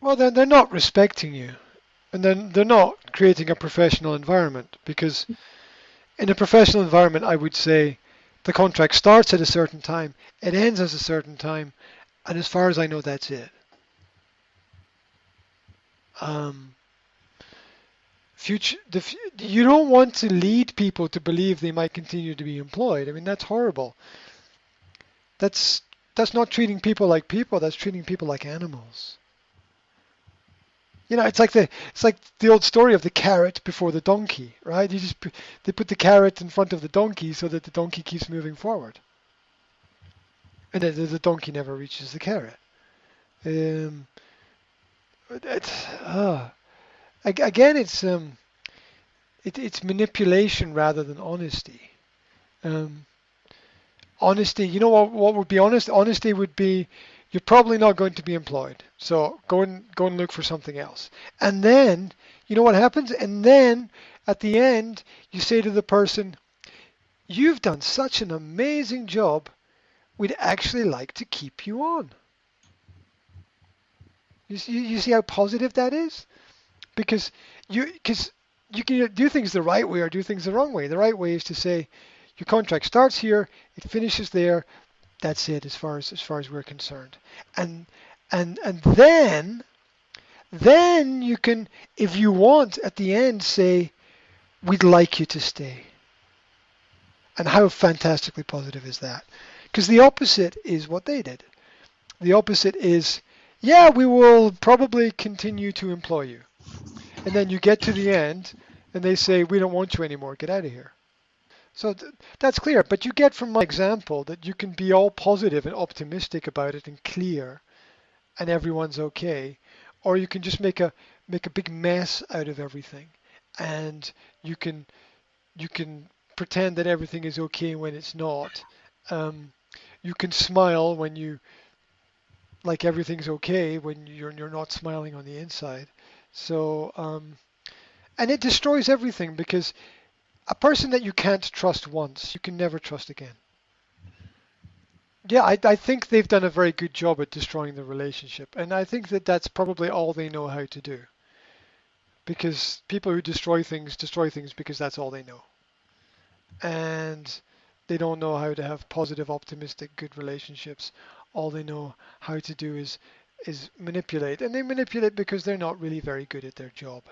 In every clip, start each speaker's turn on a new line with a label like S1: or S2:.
S1: Well, then they're not respecting you, and then they're not creating a professional environment. Because in a professional environment, I would say the contract starts at a certain time, it ends at a certain time, and as far as I know, that's it. Um, you don't want to lead people to believe they might continue to be employed. I mean, that's horrible. That's that's not treating people like people. That's treating people like animals. You know, it's like the old story of the carrot before the donkey, right? They put the carrot in front of the donkey so that the donkey keeps moving forward, and then the donkey never reaches the carrot. Um, it's again, it's manipulation rather than honesty. Um, Honesty, you know what would be honest? Honesty would be you're probably not going to be employed. So go and look for something else. And then, you know what happens? And then at the end, you say to the person, "You've done such an amazing job. We'd actually like to keep you on." You see how positive that is? Because you can do things the right way or do things the wrong way. The right way is to say your contract starts here, it finishes there. That's it as far as we're concerned. And and then you can, if you want, at the end say, "We'd like you to stay." And how fantastically positive is that? Because the opposite is what they did. The opposite is, "Yeah, we will probably continue to employ you." And then you get to the end and they say, "We don't want you anymore. Get out of here." So that's clear. But you get from my example that you can be all positive and optimistic about it and clear, and everyone's okay, or you can just make a big mess out of everything, and you can you can pretend that everything is okay when it's not. Um, you can smile when you like everything's okay when you're not smiling on the inside. So and it destroys everything because a person that you can't trust once, you can never trust again. Yeah, I think they've done a very good job at destroying the relationship, and I think that that's probably all they know how to do. Because people who destroy things because that's all they know, and they don't know how to have positive, optimistic, good relationships. All they know how to do is manipulate, and they manipulate because they're not really very good at their job.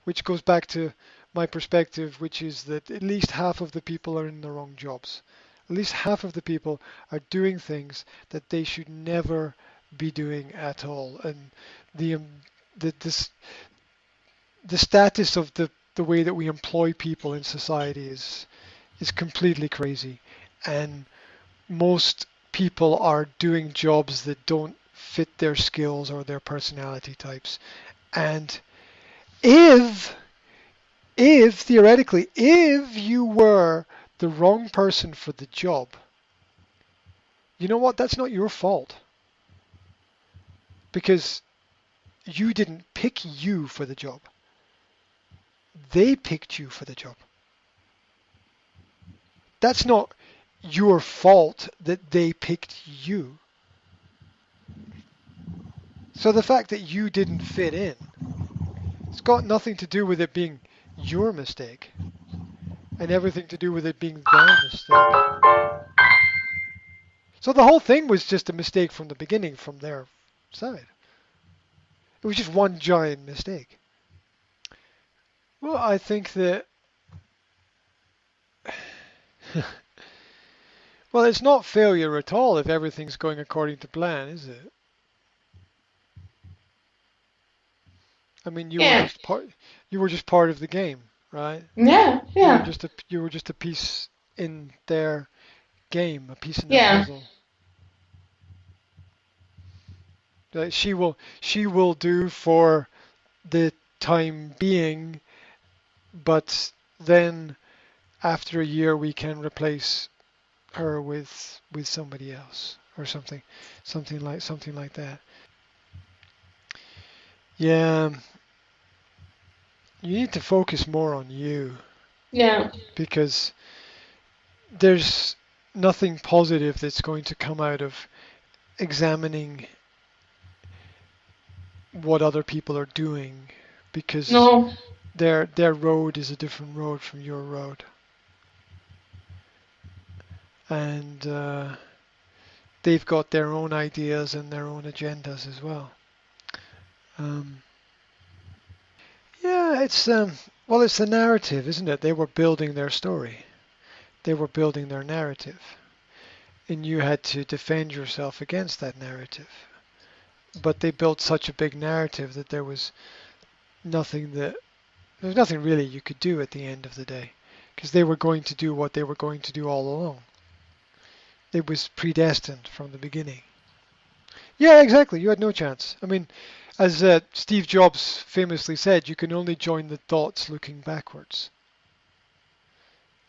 S1: Which goes back to my perspective, which is that at least half of the people are in the wrong jobs. At least half of the people are doing things that they should never be doing at all. And the the this, the status of the way that we employ people in society is completely crazy. And most people are doing jobs that don't fit their skills or their personality types. And if if theoretically, if you were the wrong person for the job, you know what? That's not your fault because you didn't pick you for the job. They picked you for the job. That's not your fault that they picked you. So the fact that you didn't fit in, it's got nothing to do with it being your mistake and everything to do with it being their mistake. So the whole thing was just a mistake from the beginning from their side. It was just one giant mistake. Well, I think that well, it's not failure at all if everything's going according to plan, is it? I mean,
S2: Yeah,
S1: you were just part of the game, right?
S2: yeah, yeah,
S1: You were just a piece in their game, a piece in their
S2: yeah,
S1: puzzle. That she will do for the time being, but then after a year we can replace her with somebody else or something like that. Yeah, you need to focus more on you
S2: yeah,
S1: because there's nothing positive that's going to come out of examining what other people are doing because
S2: No.
S1: their road is a different road from your road, and they've got their own ideas and their own agendas as well. Um, yeah, it's well, it's the narrative, isn't it? They were building their story. They were building their narrative, and you had to defend yourself against that narrative. But they built such a big narrative that nothing that there was nothing really you could do at the end of the day, because they were going to do what they were going to do all along. It was predestined from the beginning. Yeah, exactly. You had no chance. I mean, as Steve Jobs famously said, you can only join the dots looking backwards.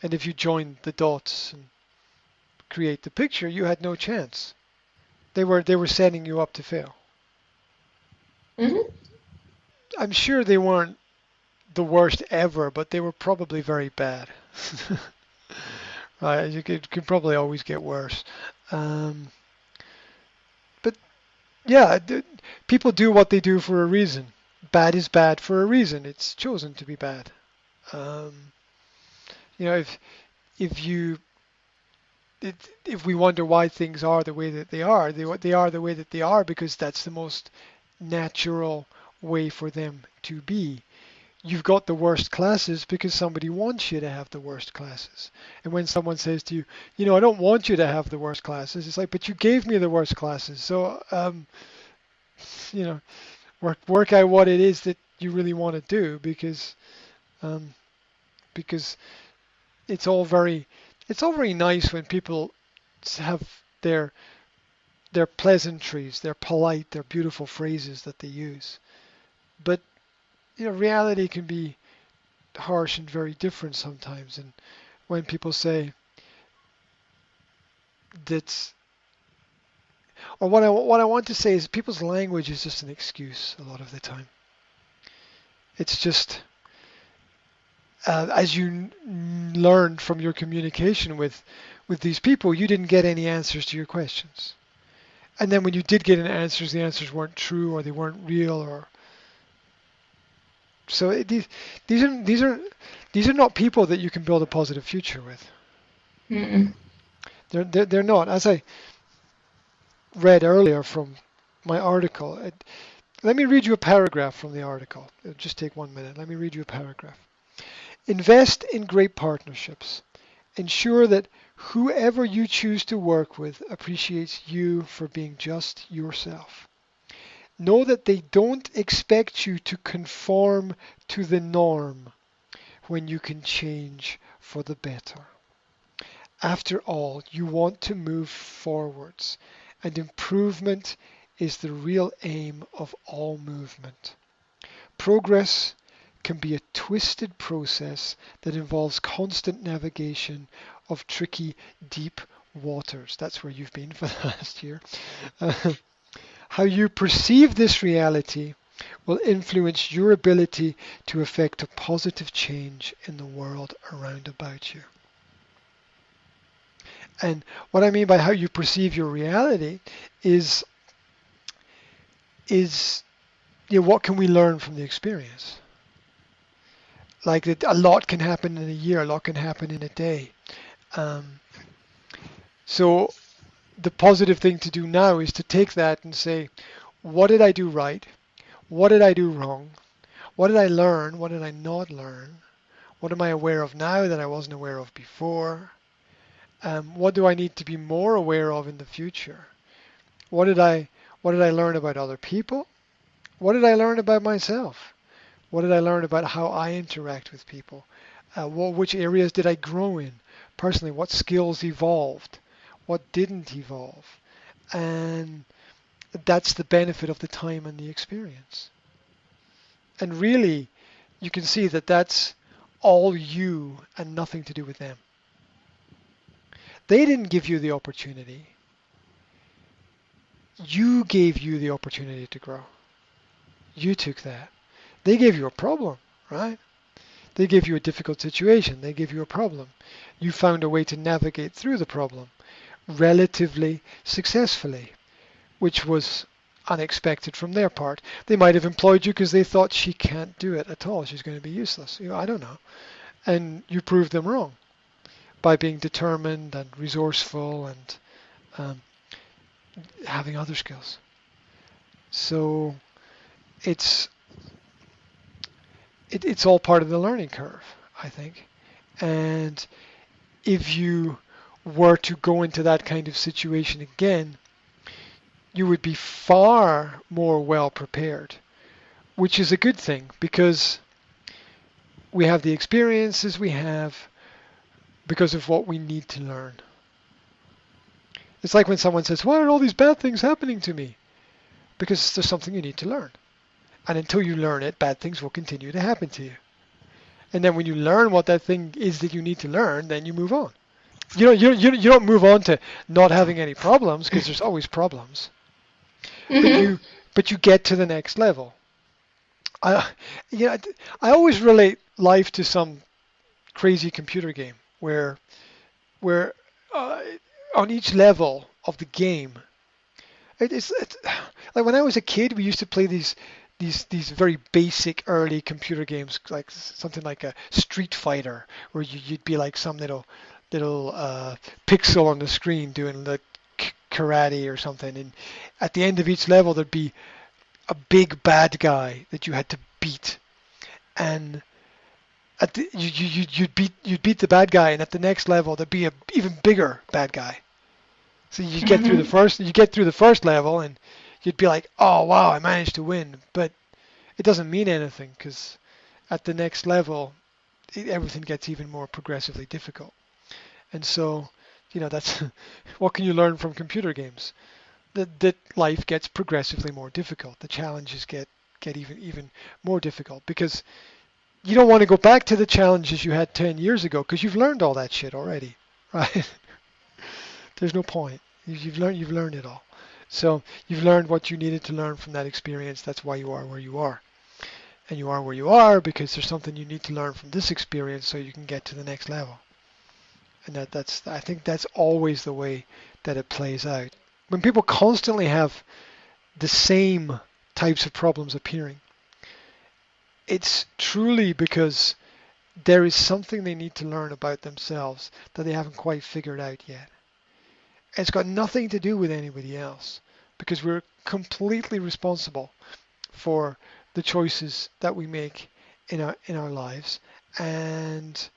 S1: And if you joined the dots and create the picture, you had no chance. They were setting you up to fail.
S2: Hmm.
S1: I'm sure they weren't the worst ever, but they were probably very bad. Right? You could probably always get worse. Um, but yeah, people do what they do for a reason. Bad is bad for a reason. It's chosen to be bad. Um, if you if we wonder why things are the way that they are the way that they are because that's the most natural way for them to be. You've got the worst classes because somebody wants you to have the worst classes. And when someone says to you, I don't want you to have the worst classes, it's like, but you gave me the worst classes. So, you know, work out what it is that you really want to do um, because it's all very, it's all very nice when people have their their pleasantries, their polite, their beautiful phrases that they use. But reality can be harsh and very different sometimes. And when people say that's, or what I want to say is people's language is just an excuse a lot of the time. It's just as you learned from your communication with these people, you didn't get any answers to your questions. And then when you did get an answers, the answers weren't true or they weren't real or so these are not people that you can build a positive future with.
S2: Mm-mm.
S1: They're not. As I read earlier from my article, let me read you a paragraph from the article. It'll just take 1 minute. Let me read you a paragraph. Invest in great partnerships. Ensure that whoever you choose to work with appreciates you for being just yourself. Know that they don't expect you to conform to the norm when you can change for the better. After all, you want to move forwards, and improvement is the real aim of all movement. Progress can be a twisted process that involves constant navigation of tricky, deep waters. That's where you've been for the last year. How you perceive this reality will influence your ability to effect a positive change in the world around about you. And what I mean by how you perceive your reality is is what can we learn from the experience? Like that, a lot can happen in a year, a lot can happen in a day. Um, so the positive thing to do now is to take that and say, what did I do right? What did I do wrong? What did I learn? What did I not learn? What am I aware of now that I wasn't aware of before? What do I need to be more aware of in the future? What did I learn about other people? What did I learn about myself? What did I learn about how I interact with people? Which areas did I grow in personally? What skills evolved? What didn't evolve? And that's the benefit of the time and the experience. And really, you can see that that's all you and nothing to do with them. They didn't give you the opportunity. You gave you the opportunity to grow. You took that. They gave you a problem, right? They gave you a difficult situation. They gave you a problem. You found a way to navigate through the problem relatively successfully, which was unexpected from their part. They might have employed you because they thought she can't do it at all. She's going to be useless. I don't know. And you proved them wrong by being determined and resourceful and um, having other skills. So it's it's all part of the learning curve, I think. And if you were to go into that kind of situation again, you would be far more well prepared, which is a good thing because we have the experiences we have because of what we need to learn. It's like when someone says, "Why are all these bad things happening to me?" Because there's something you need to learn. And until you learn it, bad things will continue to happen to you. And then when you learn what that thing is that you need to learn, then you move on. You don't move on to not having any problems because there's always problems. But
S2: Mm-hmm.
S1: you get to the next level. I I always relate life to some crazy computer game where uh, on each level of the game, it's like when I was a kid, we used to play these very basic early computer games, like something like a Street Fighter, where you'd be like some little pixel on the screen doing the karate or something, and at the end of each level there'd be a big bad guy that you had to beat, and you'd beat the bad guy, and at the next level there'd be a even bigger bad guy. So
S2: Mm-hmm.
S1: you get through the first level, and you'd be like, oh wow, I managed to win, but it doesn't mean anything because at the next level, everything gets even more progressively difficult. And so, that's what can you learn from computer games? That life gets progressively more difficult. The challenges get even more difficult because you don't want to go back to the challenges you had 10 years ago because you've learned all that shit already, right? There's no point. You've learned it all. So you've learned what you needed to learn from that experience. That's why you are where you are. And you are where you are because there's something you need to learn from this experience so you can get to the next level. And that's I think that's always the way that it plays out. When people constantly have the same types of problems appearing, it's truly because there is something they need to learn about themselves that they haven't quite figured out yet. It's got nothing to do with anybody else because we're completely responsible for the choices that we make in our lives. And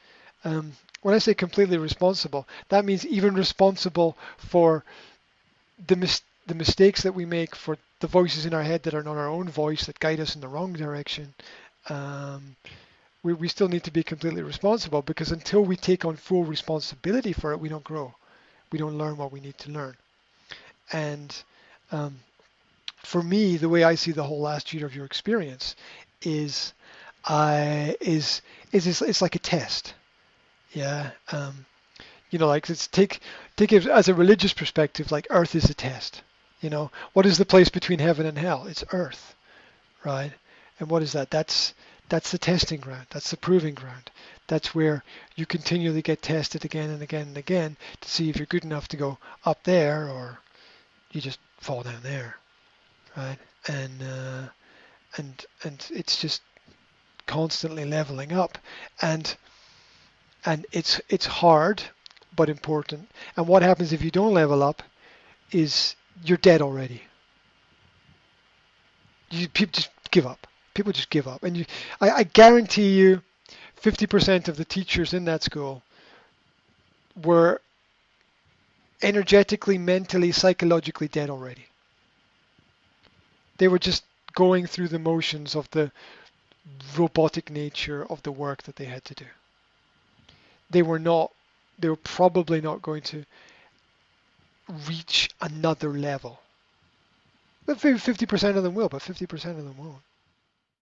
S1: when I say completely responsible, that means even responsible for the mistakes that we make, for the voices in our head that are not our own voice that guide us in the wrong direction. Um, we still need to be completely responsible because until we take on full responsibility for it, we don't grow. We don't learn what we need to learn. And um, for me, the way I see the whole last year of your experience is I is it's like a test. Yeah. Like it's take it as a religious perspective, like Earth is a test. What is the place between heaven and hell? It's Earth, right? And what is that? That's the testing ground. That's the proving ground. That's where you continually get tested again and again and again to see if you're good enough to go up there or you just fall down there, right? And it's just constantly leveling up, and it's hard but important. And what happens if you don't level up is you're dead already. People just give up. People just give up, and I guarantee you, 50% of the teachers in that school were energetically, mentally, psychologically dead already. They were just going through the motions of the robotic nature of the work that they had to do. They were not, they were probably not going to reach another level. But maybe 50% of them will, but 50% of them won't.